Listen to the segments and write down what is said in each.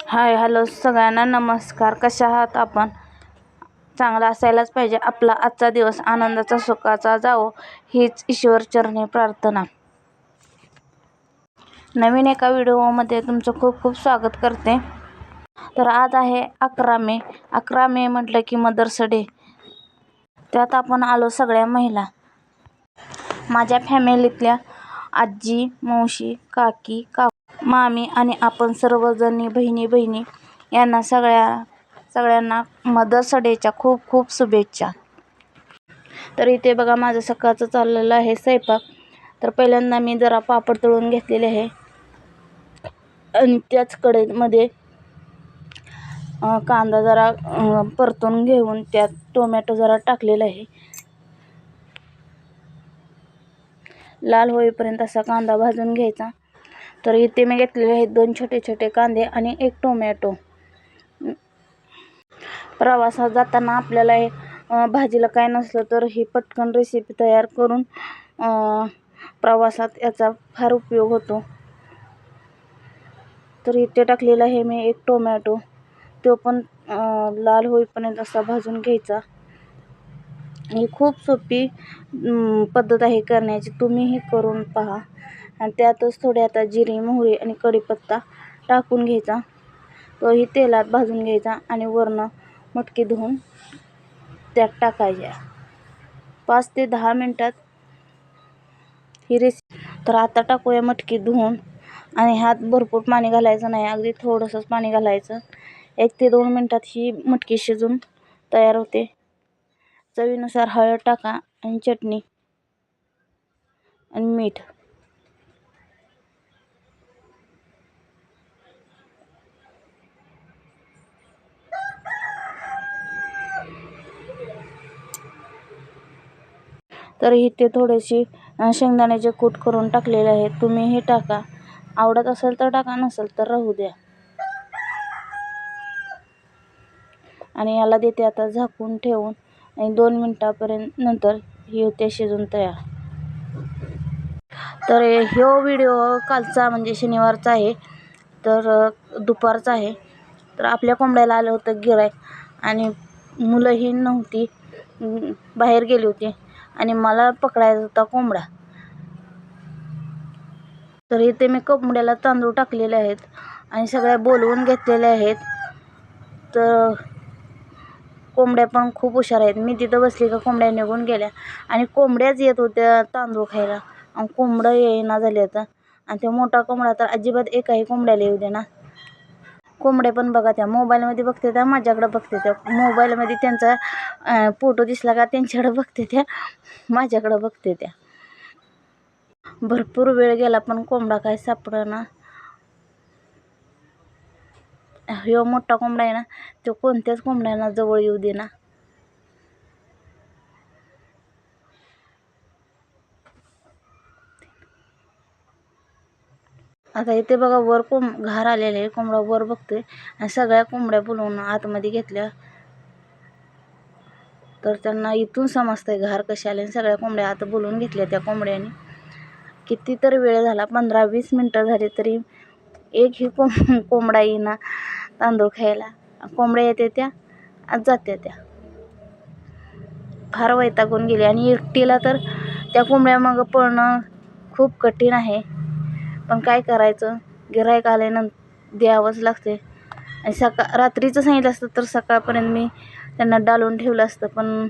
Hi hello सगळ्यांना नमस्कार. कशा आहात आपण? चांगला असायलाच पाहिजे. आपला आजचा दिवस आनंदाचा सुखाचा जावो हीच ईश्वरचरणी प्रार्थना. नवीन एका व्हिडिओमध्ये तुमचं खूप खूप स्वागत करते. तर आज आहे 11 मे. 11 मे म्हटलं की मदर्स डे. त्यात आपण आलो सगळ्या महिला, माझ्या फॅमिलीतल्या आजी, मावशी, काकी, मामी आणि आपण सर्वजणी बहिणी यांना सगळ्यांना मदर्स डेच्या खूप खूप शुभेच्छा. तर इथे बघा माझं सकाळचं चाललेलं आहे स्वयंपाक. तर पहिल्यांदा मी जरा पापड तळून घेतलेले आहे आणि त्याच कढईमध्ये कांदा जरा परतून घेऊन त्यात टोमॅटो जरा टाकलेला आहे. लाल होईपर्यंत असा कांदा भाजून घ्यायचा. तर इथे मी घेतलेले आहेत 2 छोटे छोटे कांदे आणि 1 टोमॅटो. प्रवासात जाताना आपल्याला भाजीला काय नसलं तर ही पटकन रेसिपी तयार करून प्रवासात याचा फार उपयोग होतो. तर इथे टाकलेला आहे मी 1 टोमॅटो. तो पण लाल होईपर्यंत असा भाजून घ्यायचा. ही खूप सोपी पद्धत आहे करण्याची, तुम्हीही करून पहा. आणि त्यातच थोडे आता जिरे, मोहरी आणि कढीपत्ता टाकून घ्यायचा. तोही तेलात भाजून घ्यायचा आणि वरनं मटकी धुवून त्यात टाकायच्या. 5 ते 10 मिनटात ही रेसिपी. तर आता टाकूया मटकी धुवून. आणि ह्यात भरपूर पाणी घालायचं नाही, अगदी थोडंसंच पाणी घालायचं. 1 ते 2 मिनटात ही मटकी शिजून तयार होते. चवीनुसार हळद टाका आणि चटणी आणि मीठ. तर इथे थोडीशी शेंगदाण्याचे कूट करून टाकलेले आहेत, तुम्हीही टाका. आवडत असेल तर टाका, नसेल तर राहू द्या. आणि याला देते आता झाकून ठेवून आणि 2 मिनटापर्यंत नंतर ही होते शिजून तयार. तर ह्यो व्हिडिओ कालचा म्हणजे शनिवारचा आहे, तर दुपारचा आहे. तर आपल्या कोंबड्याला आलं होतं गिऱ्हाईक आणि मुलंही नव्हती, बाहेर गेली होती आणि मला पकडायचा होता कोंबडा. तर इथे मी कोंबड्याला तांदूळ टाकलेले आहेत आणि सगळ्या बोलवून घेतलेल्या आहेत. तर कोंबड्या पण खूप हुशार आहेत. मी तिथं बसली का कोंबड्या निघून गेल्या आणि कोंबड्याच येत होत्या तांदूळ खायला आणि कोंबडं येईना झाले आता. आणि ते मोठा कोंबडा तर अजिबात एकाही कोंबड्याला येऊ दे ना. कोंबड्या पण बघा त्या मोबाईलमध्ये बघते त्या, माझ्याकडे बघते त्या. मोबाईलमध्ये त्यांचा फोटो दिसला का त्यांच्याकडे बघते त्या, माझ्याकडे बघते त्या. भरपूर वेळ गेला पण कोंबडा काय सापडेना. ह्यो मोठा कोंबडा आहे ना, तो कोणत्याच कोंबड्यांना जवळ येऊ दे ना. आता इथे बघा वर घार आलेले आहे. कोंबडा वर बघतोय आणि सगळ्या कोंबड्या बोलवून आतमध्ये घेतल्या. तर त्यांना इथून समजतंय घार कसे आले. सगळ्या कोंबड्या आता बोलवून घेतल्या त्या कोंबड्यांनी. किती तर वेळ झाला, 15-20 मिनटं झाली तरी एकही कोंबडा येईना तांदूळ खायला. कोंबड्या येते त्या आज जाते त्या. फार वैतागून गेली आणि एकटीला तर त्या कोंबड्या मग पळणं खूप कठीण आहे. पण काय करायचं, गिऱ्हाईक आल्यानंतर द्यावंच लागते. आणि रात्रीचं सांगितलं असतं तर सकाळपर्यंत मी त्यांना डालून ठेवलं असतं, पण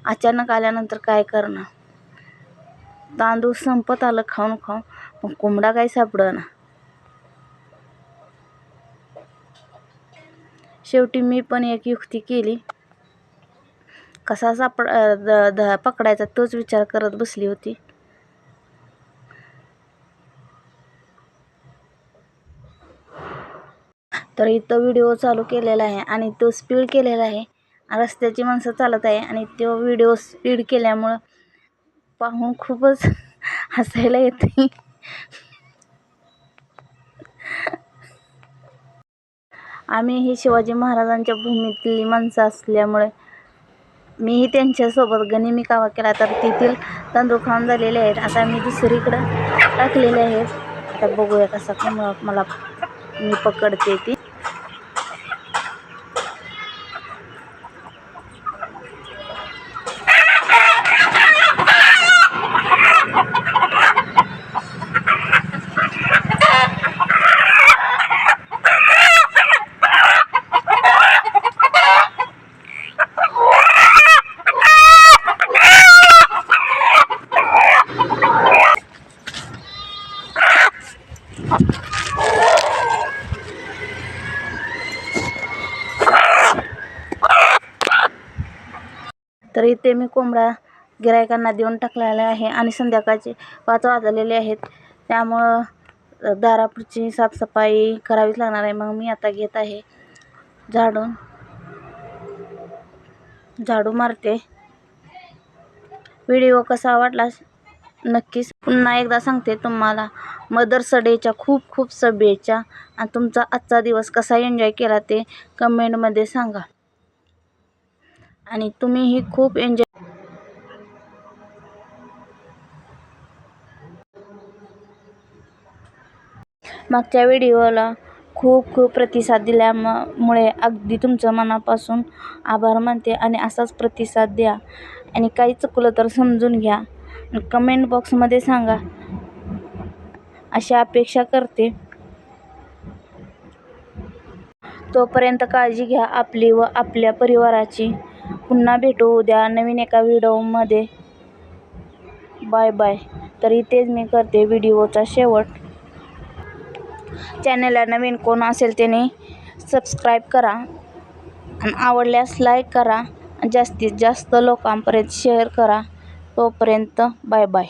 अचानक आल्यानंतर काय करणार. तांदूळ संपत आलं खाऊन पण कोंबडा काही सापडेना. शेवटी मी पण एक युक्ती केली. कसा पकडायचा तोच विचार करत बसली होती. तर इथं व्हिडिओ चालू केलेला आहे आणि तो स्पीड केलेला आहे. रस्त्याची माणसं चालत आहे आणि तो व्हिडिओ स्पीड केल्यामुळं पाहून खूपच हसायला येते. आम्ही ही शिवाजी महाराजांच्या भूमीतली माणसं असल्यामुळे मीही त्यांच्यासोबत गनिमी कावा केला. तर तेथील तांदूळ खाऊन झालेले आहेत. आता मी दुसरीकडं टाकलेले आहेत. आता बघूया कसा मला मी पकडते ती. तर इथे मी कोंबडा गिरायकांना देऊन टाकलेला आहे आणि संध्याकाळचे 5 वाजलेले आहेत, त्यामुळं दारापुढची साफसफाई करावीच लागणार आहे. मग मी आता घेत आहे झाडू मारते. व्हिडिओ कसा वाटला नक्कीच. पुन्हा एकदा सांगते तुम्हाला मदर्स डेच्या खूप खूप शुभेच्छा आणि तुमचा आजचा दिवस कसा एन्जॉय केला ते कमेंटमध्ये सांगा. आणि तुम्हीही खूप एन्जॉय. मागच्या व्हिडिओला खूप खूप प्रतिसाद दिल्यामुळे अगदी तुमचं मनापासून आभार मानते आणि असाच प्रतिसाद द्या आणि काही चुकलं तर समजून घ्या. कमेंट बॉक्समध्ये सांगा अशी अपेक्षा करते. तोपर्यंत काळजी घ्या आपली व आपल्या परिवाराची. पुन्हा भेटू उद्या नवीन एका व्हिडिओमध्ये. Bye bye. तर इथेच मी करते व्हिडिओचा शेवट. चॅनलला नवीन कोण असेल त्याने सबस्क्राईब करा आणि आवडल्यास लाईक करा, जास्तीत जास्त लोकांपर्यंत शेअर करा. तोपर्यंत बाय बाय.